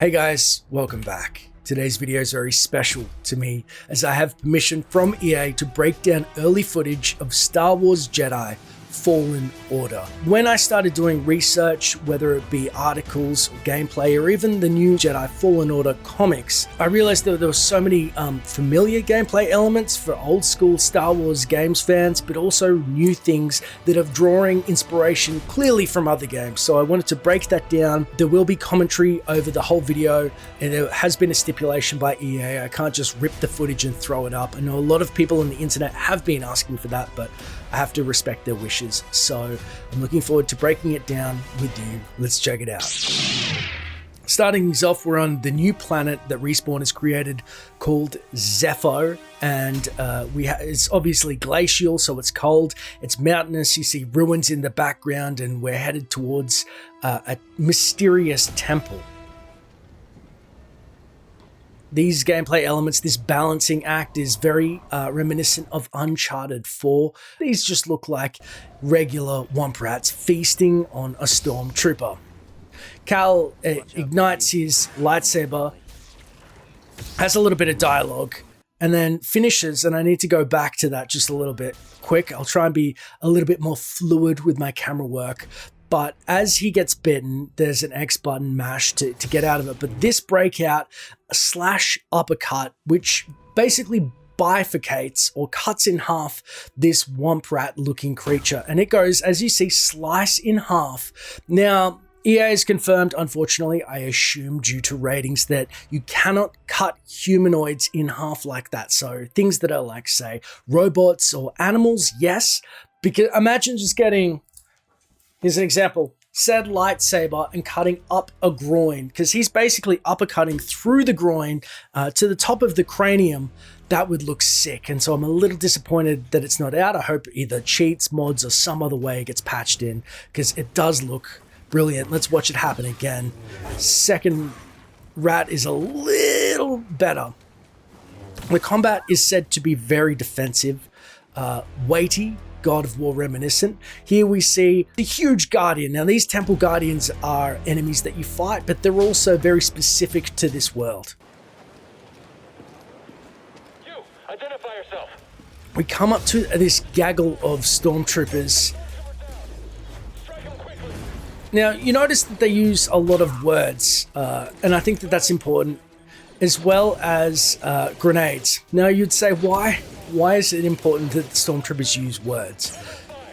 Hey guys, welcome back. Today's video is very special to me as I have permission from EA to break down early footage of Star Wars Jedi Fallen Order. When I started doing research, whether it be articles or gameplay or even the new Jedi Fallen Order comics, I realized that there were so many familiar gameplay elements for old school Star Wars games fans, but also new things that are drawing inspiration clearly from other games. So I wanted to break that down. There will be commentary over the whole video, and there has been a stipulation by EA. I can't just rip the footage and throw it up. I know a lot of people on the internet have been asking for that, but I have to respect their wishes. So I'm looking forward to breaking it down with you. Let's check it out. Starting things off, we're on the new planet that Respawn has created called Zepho, and it's obviously glacial, so it's cold, it's mountainous, you see ruins in the background, and we're headed towards a mysterious temple. These gameplay elements, this balancing act is very reminiscent of Uncharted 4. These just look like regular Womp Rats feasting on a stormtrooper. Cal ignites his lightsaber, has a little bit of dialogue, and then finishes, and I need to go back to that just a little bit quick. I'll try and be a little bit more fluid with my camera work. But as he gets bitten, there's an X button mashed to get out of it. But this breakout, a slash uppercut, which basically bifurcates or cuts in half this Womp Rat looking creature. And it goes, as you see, slice in half. Now, EA has confirmed, unfortunately, I assume due to ratings, that you cannot cut humanoids in half like that. So things that are like, say, robots or animals, yes. Because imagine just getting... Here's an example, said lightsaber and cutting up a groin, because he's basically uppercutting through the groin to the top of the cranium. That would look sick, and so I'm a little disappointed that it's not out. I hope either cheats, mods, or some other way it gets patched in, because it does look brilliant. Let's watch it happen again. Second rat is a little better. The combat is said to be very defensive, weighty, God of War reminiscent. Here we see the huge guardian. Now these temple guardians are enemies that you fight, but they're also very specific to this world. You, identify yourself. We come up to this gaggle of stormtroopers. Now you notice that they use a lot of words, and I think that that's important, as well as grenades. Now you'd say, why? Why is it important that the stormtroopers use words?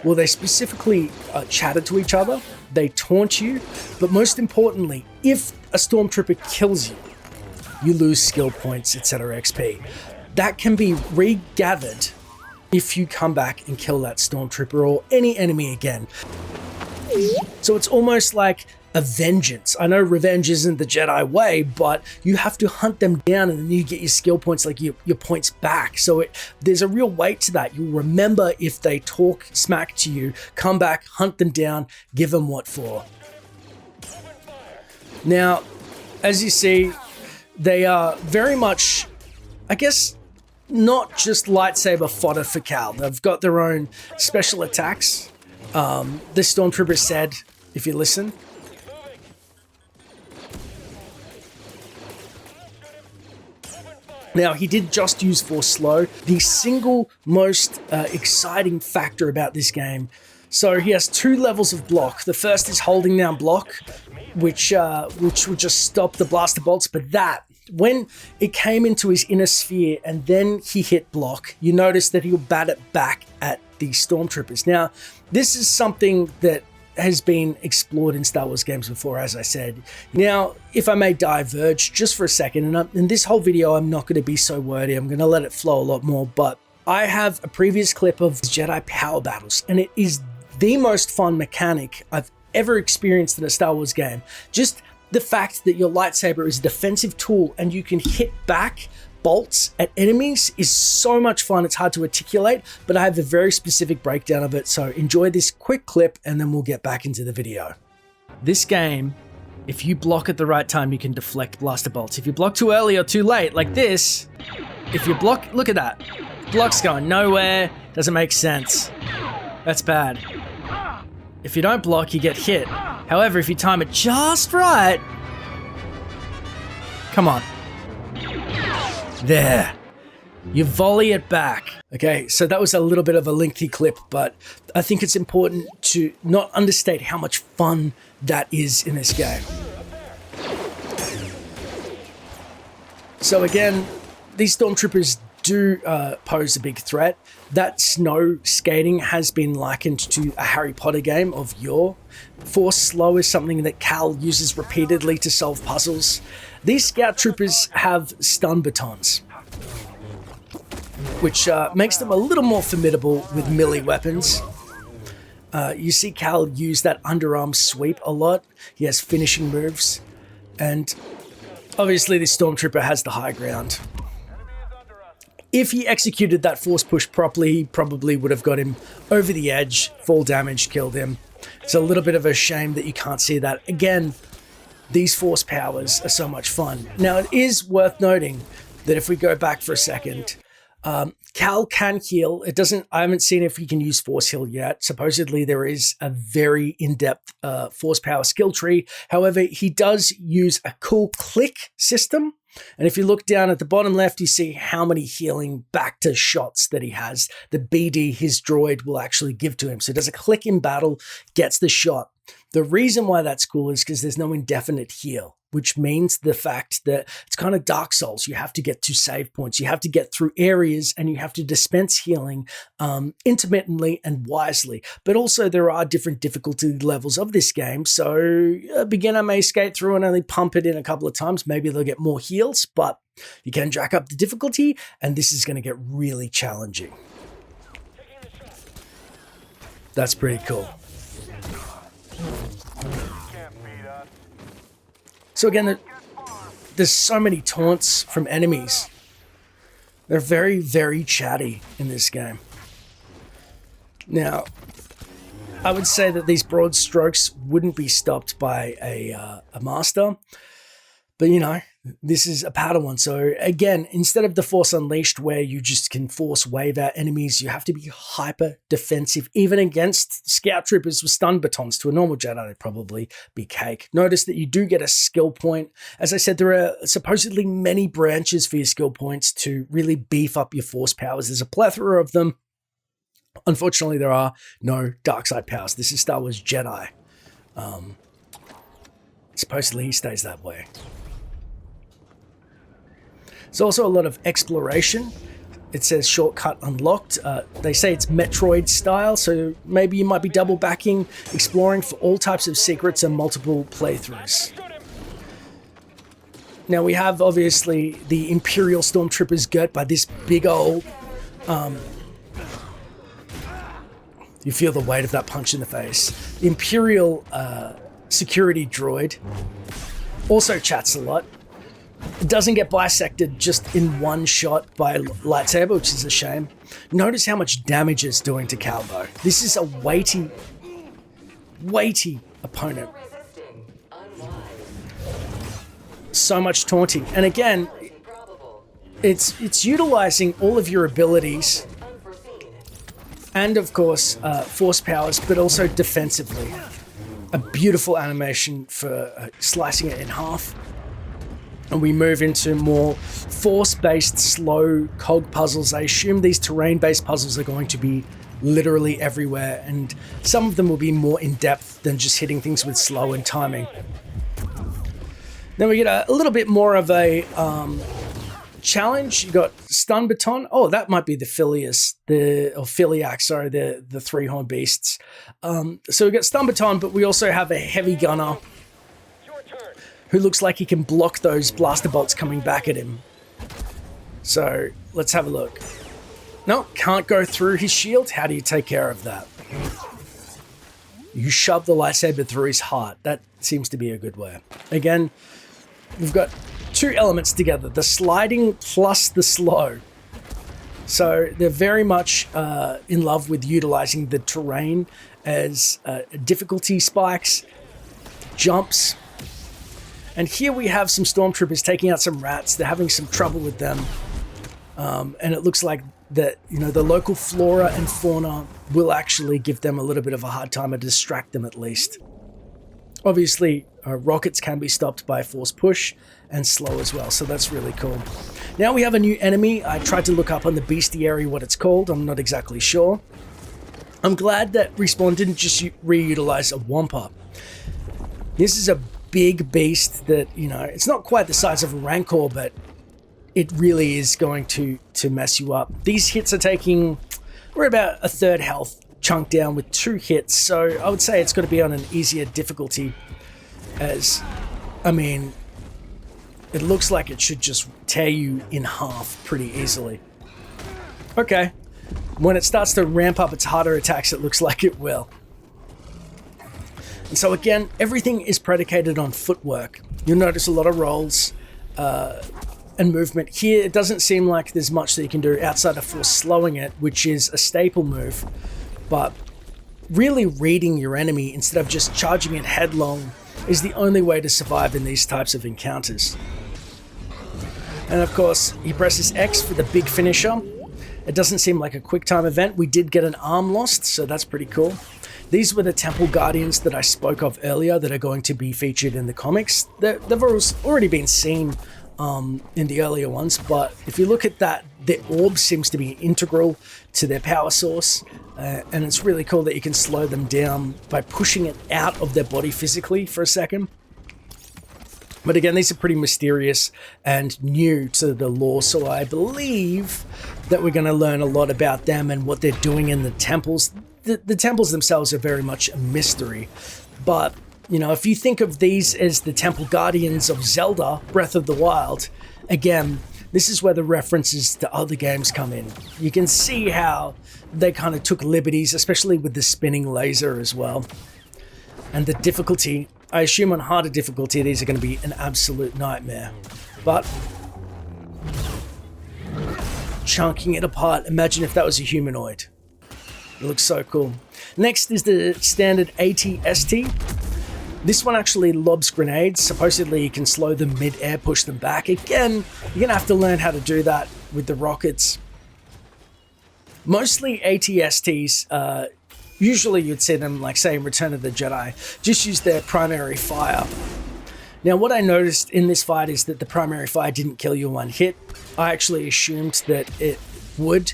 Well, they specifically chatter to each other, they taunt you, but most importantly, if a stormtrooper kills you, you lose skill points, etc. XP. That can be regathered if you come back and kill that stormtrooper or any enemy again. So it's almost like a vengeance. I know revenge isn't the Jedi way, but you have to hunt them down and then you get your skill points, like your points back. So there's a real weight to that. You'll remember if they talk smack to you, come back, hunt them down, give them what for. Now, as you see, they are very much, I guess, not just lightsaber fodder for Cal. They've got their own special attacks. This stormtrooper said, if you listen, now, he did just use Force Slow, the single most exciting factor about this game. So he has two levels of block. The first is holding down block, which would just stop the blaster bolts. But that, when it came into his inner sphere and then he hit block, you notice that he'll bat it back at the stormtroopers. Now, this is something that has been explored in Star Wars games before, as I said. Now, if I may diverge just for a second, and in this whole video, I'm not going to be so wordy. I'm going to let it flow a lot more, but I have a previous clip of Jedi power battles, and it is the most fun mechanic I've ever experienced in a Star Wars game. Just the fact that your lightsaber is a defensive tool and you can hit back bolts at enemies is so much fun. It's hard to articulate, but I have a very specific breakdown of it. So enjoy this quick clip and then we'll get back into the video. This game, if you block at the right time, you can deflect blaster bolts. If you block too early or too late, like this, if you block, look at that. Block's going nowhere, doesn't make sense. That's bad. If you don't block, you get hit. However, if you time it just right, Come on. There. You volley it back. Okay, so that was a little bit of a lengthy clip, but I think it's important to not understate how much fun that is in this game. So again, these stormtroopers do pose a big threat. That snow skating has been likened to a Harry Potter game of yore. Force slow is something that Cal uses repeatedly to solve puzzles. These scout troopers have stun batons, which makes them a little more formidable with melee weapons. You see Cal use that underarm sweep a lot. He has finishing moves, and obviously this stormtrooper has the high ground. If he executed that force push properly, he probably would have got him over the edge, full damage, killed him. It's a little bit of a shame that you can't see that. Again, these force powers are so much fun. Now, it is worth noting that if we go back for a second, Cal can heal. I haven't seen if he can use force heal yet. Supposedly there is a very in-depth force power skill tree. However, he does use a cool click system. And if you look down at the bottom left, you see how many healing back to shots that he has. The BD, his droid, will actually give to him. So does a click in battle, gets the shot. The reason why that's cool is because there's no indefinite heal, which means the fact that it's kind of Dark Souls. You have to get to save points. You have to get through areas and you have to dispense healing intermittently and wisely. But also there are different difficulty levels of this game. So a beginner may skate through and only pump it in a couple of times. Maybe they'll get more heals, but you can jack up the difficulty and this is going to get really challenging. That's pretty cool. So again, there's so many taunts from enemies. They're very, very chatty in this game. Now, I would say that these broad strokes wouldn't be stopped by a master. But, you know, this is a Padawan. So again, instead of the Force Unleashed where you just can force wave out enemies, you have to be hyper defensive, even against scout troopers with stun batons. To a normal Jedi, they'd probably be cake. Notice that you do get a skill point. As I said, there are supposedly many branches for your skill points to really beef up your force powers. There's a plethora of them. Unfortunately, there are no dark side powers. This is Star Wars Jedi. Supposedly he stays that way. There's also a lot of exploration. It says shortcut unlocked. They say it's Metroid style, so maybe you might be double backing, exploring for all types of secrets and multiple playthroughs. Now we have obviously the Imperial Stormtroopers girt by this big old... you feel the weight of that punch in the face. The Imperial security droid also chats a lot. It doesn't get bisected just in one shot by lightsaber, which is a shame. Notice how much damage it's doing to Cal, though. This is a weighty opponent. So much taunting. And again, it's utilizing all of your abilities and, of course, force powers, but also defensively. A beautiful animation for slicing it in half. And we move into more force-based, slow cog puzzles. I assume these terrain-based puzzles are going to be literally everywhere, and some of them will be more in-depth than just hitting things with slow and timing. Then we get a little bit more of a challenge. You got stun baton. Oh, that might be the Filiac, sorry, the three-horn beasts. So we got stun baton, but we also have a heavy gunner who looks like he can block those blaster bolts coming back at him. So let's have a look. No, can't go through his shield. How do you take care of that? You shove the lightsaber through his heart. That seems to be a good way. Again, we've got two elements together, the sliding plus the slow. So they're very much in love with utilizing the terrain as difficulty spikes, jumps. And here we have some stormtroopers taking out some rats. They're having some trouble with them. And it looks like that, you know, the local flora and fauna will actually give them a little bit of a hard time, or distract them at least. Obviously, rockets can be stopped by a force push, and slow as well, so that's really cool. Now we have a new enemy. I tried to look up on the bestiary what it's called. I'm not exactly sure. I'm glad that Respawn didn't just reutilize a Wampa. This is a big beast that, you know, it's not quite the size of a Rancor, but it really is going to mess you up. These hits are taking, we're about a third health chunk down with 2 hits, so I would say it's got to be on an easier difficulty, as, I mean, it looks like it should just tear you in half pretty easily. Okay, when it starts to ramp up its harder attacks, it looks like it will. And so again, everything is predicated on footwork. You'll notice a lot of rolls and movement. Here, it doesn't seem like there's much that you can do outside of force slowing it, which is a staple move, but really reading your enemy instead of just charging it headlong is the only way to survive in these types of encounters. And of course, he presses X for the big finisher. It doesn't seem like a quick time event. We did get an arm lost, so that's pretty cool. These were the Temple Guardians that I spoke of earlier that are going to be featured in the comics. They've already been seen in the earlier ones, but if you look at that, the orb seems to be integral to their power source, and it's really cool that you can slow them down by pushing it out of their body physically for a second. But again, these are pretty mysterious and new to the lore, so I believe that we're going to learn a lot about them and what they're doing in the temples. The temples themselves are very much a mystery, but you know, if you think of these as the Temple Guardians of Zelda, Breath of the Wild, again, this is where the references to other games come in. You can see how they kind of took liberties, especially with the spinning laser as well. And the difficulty, I assume on harder difficulty, these are going to be an absolute nightmare. But chunking it apart, imagine if that was a humanoid. It looks so cool. Next is the standard AT-ST. This one actually lobs grenades. Supposedly you can slow them mid-air, push them back. Again, you're going to have to learn how to do that with the rockets. Mostly AT-STs, usually you'd see them, like say in Return of the Jedi, just use their primary fire. Now what I noticed in this fight is that the primary fire didn't kill you in one hit. I actually assumed that it would.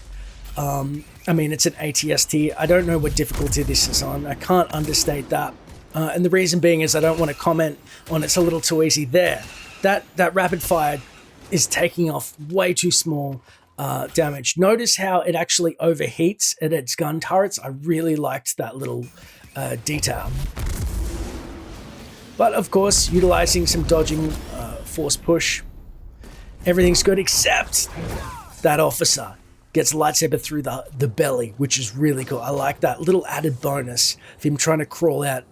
I mean, it's an AT-ST. I don't know what difficulty this is on. I can't understate that. And the reason being is I don't want to comment on it's a little too easy there. That rapid fire is taking off way too small damage. Notice how it actually overheats at its gun turrets. I really liked that little detail. But of course, utilizing some dodging, force push, everything's good except that officer gets lightsaber through the belly, which is really cool. I like that little added bonus of him trying to crawl out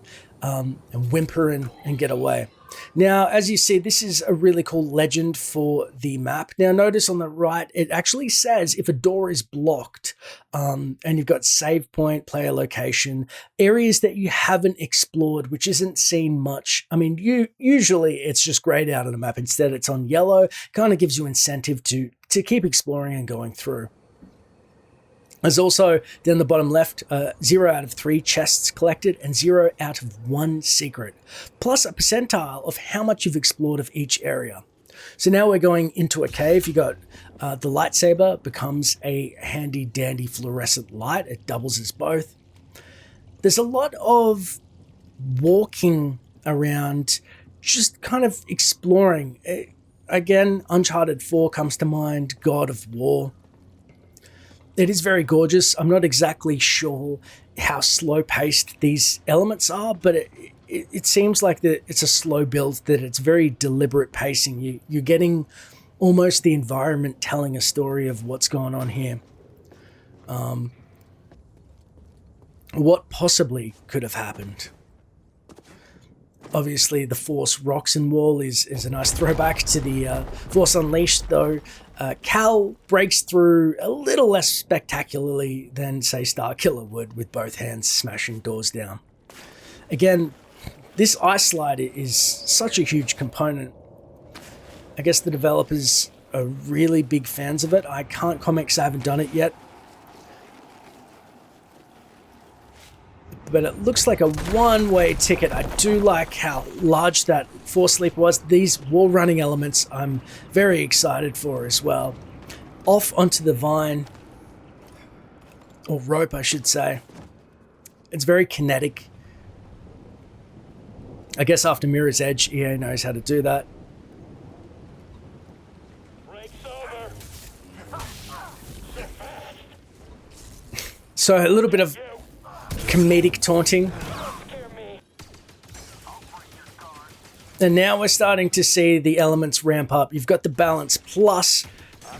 and whimper and get away. Now, as you see, this is a really cool legend for the map. Now, notice on the right, it actually says if a door is blocked and you've got save point, player location, areas that you haven't explored, which isn't seen much. I mean, usually it's just grayed out on a map. Instead, it's on yellow. Kind of gives you incentive to keep exploring and going through. There's also, down the bottom left, 0 out of 3 chests collected and 0 out of 1 secret, plus a percentile of how much you've explored of each area. So now we're going into a cave. You got the lightsaber becomes a handy dandy fluorescent light. It doubles as both. There's a lot of walking around, just kind of exploring. Again, Uncharted 4 comes to mind, God of War. It is very gorgeous. I'm not exactly sure how slow-paced these elements are, but it seems like that it's a slow build, that it's very deliberate pacing. You're getting almost the environment telling a story of what's going on here. What possibly could have happened? Obviously, the Force rocks and wall is a nice throwback to the Force Unleashed, though. Cal breaks through a little less spectacularly than, say, Starkiller would, with both hands smashing doors down. Again, this ice slide is such a huge component. I guess the developers are really big fans of it. I can't comment because I haven't done it yet. but it looks like a one-way ticket. I do like how large that Force Sleeper was. These wall running elements I'm very excited for as well. Off onto the vine, or rope I should say. It's very kinetic. I guess after Mirror's Edge, EA knows how to do that. Break's over. So a little bit of comedic taunting. Scare me. And now we're starting to see the elements ramp up. You've got the balance plus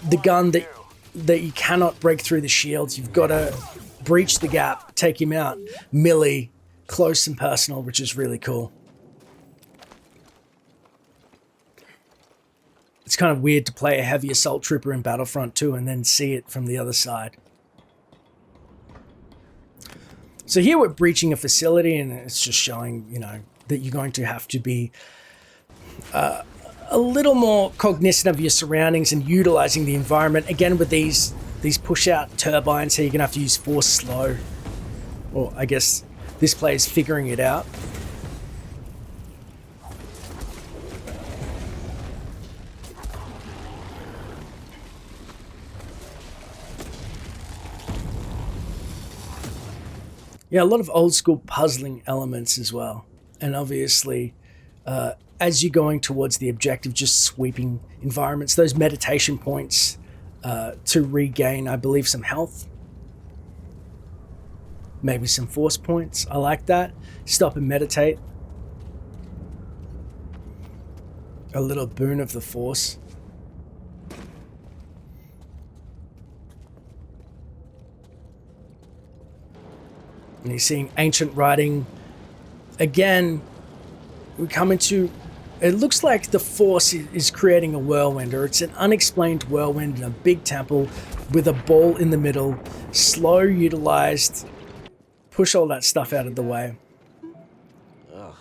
the gun that you cannot break through the shields. You've got to breach the gap, take him out. Melee, close and personal, which is really cool. It's kind of weird to play a heavy assault trooper in Battlefront 2 and then see it from the other side. So here we're breaching a facility, and it's just showing, you know, that you're going to have to be a little more cognizant of your surroundings and utilizing the environment. Again, with these push-out turbines here, you're going to have to use force slow. Or I guess this player's figuring it out. Yeah, a lot of old school puzzling elements as well. And obviously, as you're going towards the objective, just sweeping environments, those meditation points to regain, I believe, some health. Maybe some force points. I like that. Stop and meditate. A little boon of the force. And you're seeing ancient writing. Again, we come into... It looks like the Force is creating a whirlwind, or it's an unexplained whirlwind in a big temple with a ball in the middle. Slow utilized. Push all that stuff out of the way. Ugh.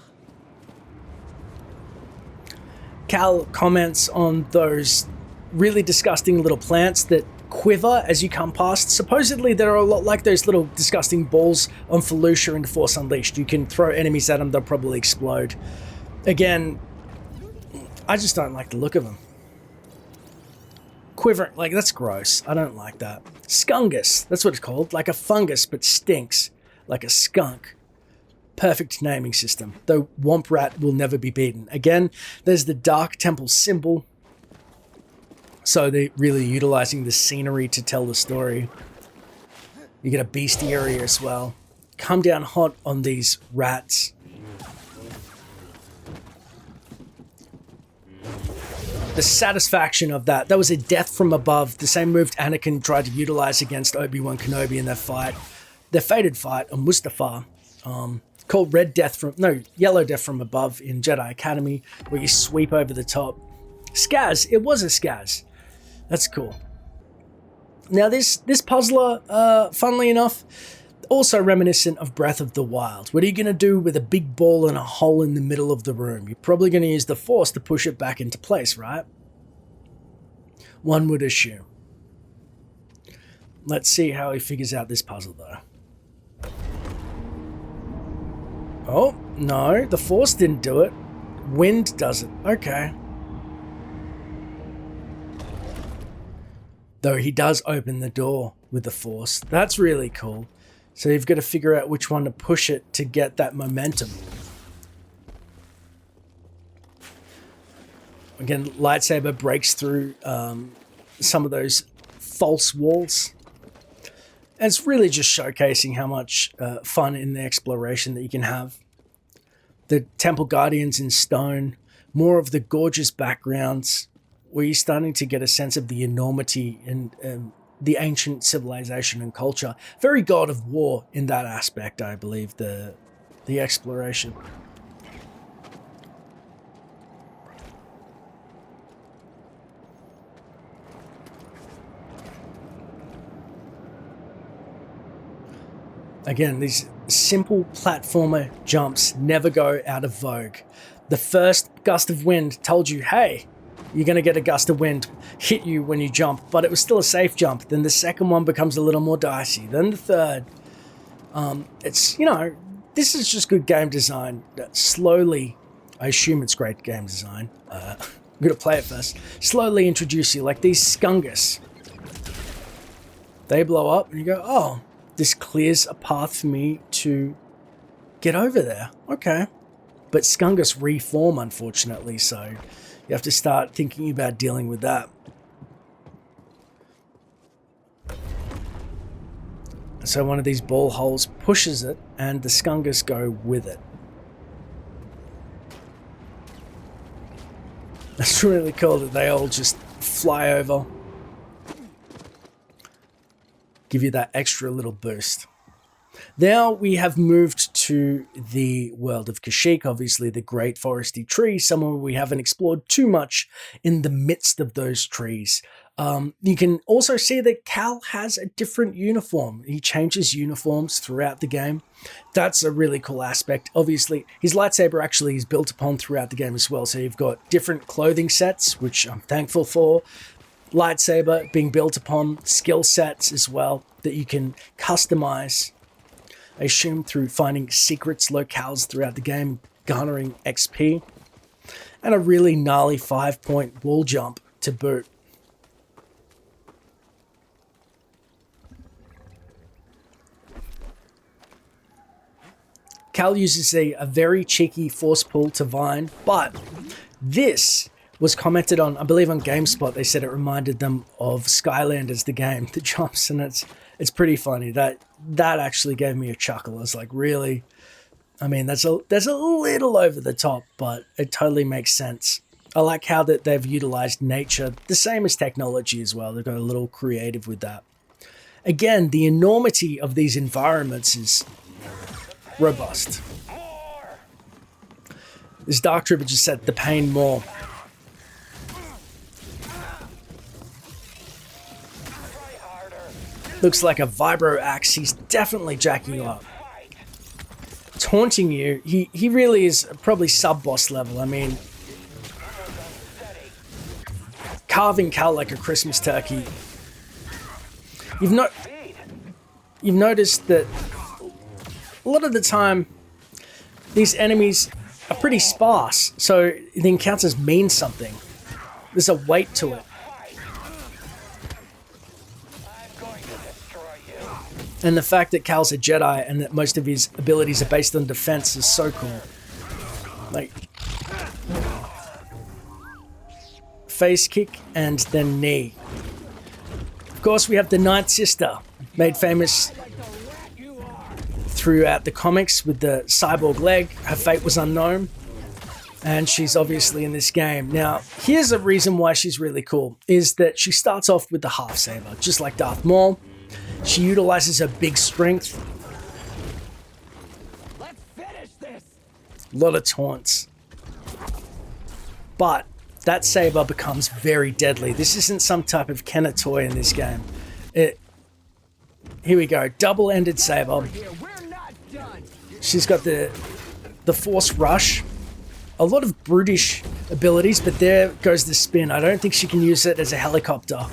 Cal comments on those really disgusting little plants that quiver as you come past. Supposedly they're a lot like those little disgusting balls on Felucia in Force Unleashed. You can throw enemies at them, they'll probably explode. Again, I just don't like the look of them. Quivering, like, that's gross. I don't like that. Skungus, that's what it's called. Like a fungus, but stinks. Like a skunk. Perfect naming system. Though Womp Rat will never be beaten. Again, there's the Dark Temple symbol. So they're really utilizing the scenery to tell the story. You get a bestiary as well. Come down hot on these rats. The satisfaction of that. That was a death from above. The same move Anakin tried to utilize against Obi-Wan Kenobi in their fight. Their fated fight on Mustafar. Called Yellow Death from Above in Jedi Academy, where you sweep over the top. Skaz. It was a Skaz. That's cool. Now this puzzler, funnily enough, also reminiscent of Breath of the Wild. What are you going to do with a big ball and a hole in the middle of the room? You're probably going to use the Force to push it back into place, right? One would assume. Let's see how he figures out this puzzle, though. Oh, no, the Force didn't do it. Wind does it. Okay. Though he does open the door with the Force. That's really cool. So you've got to figure out which one to push it to get that momentum. Again, lightsaber breaks through some of those false walls. And it's really just showcasing how much fun in the exploration that you can have. The Temple Guardians in stone, more of the gorgeous backgrounds, where you're starting to get a sense of the enormity and the ancient civilization and culture. Very God of War in that aspect, I believe, the exploration. Again, these simple platformer jumps never go out of vogue. The first gust of wind told you, hey, you're going to get a gust of wind hit you when you jump, but it was still a safe jump. Then the second one becomes a little more dicey. Then the third. It's, you know, this is just good game design. Slowly, I assume it's great game design. I'm going to play it first. Slowly introduce you, like these Skungus. They blow up and you go, oh, this clears a path for me to get over there. Okay. But Skungus reform, unfortunately, so you have to start thinking about dealing with that. So one of these ball holes pushes it and the Skungus go with it. That's really cool that they all just fly over. Give you that extra little boost. Now we have moved to the world of Kashyyyk, obviously the great foresty tree, somewhere we haven't explored too much in the midst of those trees. You can also see that Cal has a different uniform. He changes uniforms throughout the game. That's a really cool aspect. Obviously, his lightsaber actually is built upon throughout the game as well. So you've got different clothing sets, which I'm thankful for. Lightsaber being built upon, skill sets as well that you can customize. I assume through finding secrets locales throughout the game, garnering XP, and a really gnarly 5-point wall jump to boot. Cal uses a very cheeky force pull to Vine, but this was commented on, I believe on GameSpot. They said it reminded them of Skylanders, the game, the jumps, and it's pretty funny. That actually gave me a chuckle. I was like, really? I mean, that's a little over the top, but it totally makes sense. I like how that they've utilized nature, the same as technology as well. They've got a little creative with that. Again, the enormity of these environments is robust. This Dark Trooper just said the pain more. Looks like a vibro axe. He's definitely jacking you up. Taunting you. He really is probably sub-boss level. I mean, carving Cal like a Christmas turkey. You've noticed that a lot of the time these enemies are pretty sparse, so the encounters mean something. There's a weight to it. And the fact that Cal's a Jedi and that most of his abilities are based on defense is so cool. Like, face kick and then knee. Of course, we have the Ninth Sister, made famous throughout the comics with the cyborg leg. Her fate was unknown, and she's obviously in this game. Now, here's a reason why she's really cool, is that she starts off with the half saber, just like Darth Maul. She utilizes her big strength. Let's finish this. A lot of taunts. But that saber becomes very deadly. This isn't some type of Kenner toy in this game. Here we go. Double-ended saber. She's got the force rush. A lot of brutish abilities, but there goes the spin. I don't think she can use it as a helicopter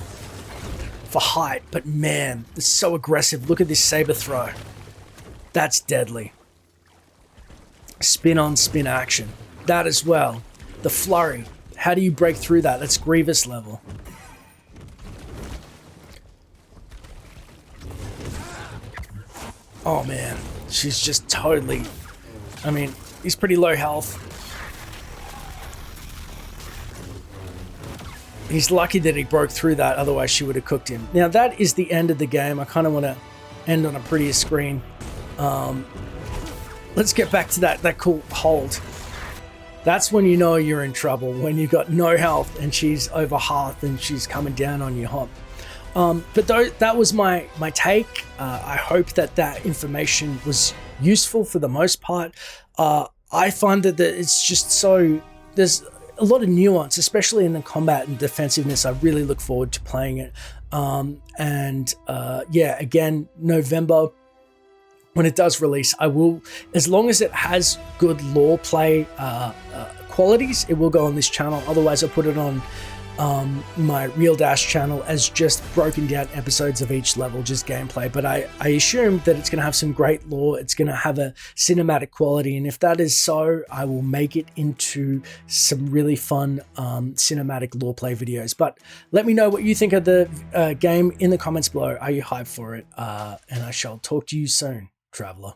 for height, but man, it's so aggressive. Look at this saber throw. That's deadly. Spin on spin action. That as well. The flurry. How do you break through that? That's Grievous level. Oh man, she's just totally, I mean, he's pretty low health. He's lucky that he broke through that, otherwise she would have cooked him. Now that is the end of the game. I kind of want to end on a prettier screen. Let's get back to that cool hold. That's when you know you're in trouble, when you've got no health and she's over half and she's coming down on you hot. But that was my take. I hope that information was useful for the most part. I find that it's just so, there's a lot of nuance, especially in the combat and defensiveness. I really look forward to playing it. Yeah, again, November, when it does release, I will, as long as it has good lore play qualities, it will go on this channel. Otherwise, I'll put it on my Real Dash channel as just broken down episodes of each level, just gameplay. But I assume that it's going to have some great lore. It's going to have a cinematic quality. And if that is so, I will make it into some really fun cinematic lore play videos. But let me know what you think of the game in the comments below. Are you hyped for it? And I shall talk to you soon, traveler.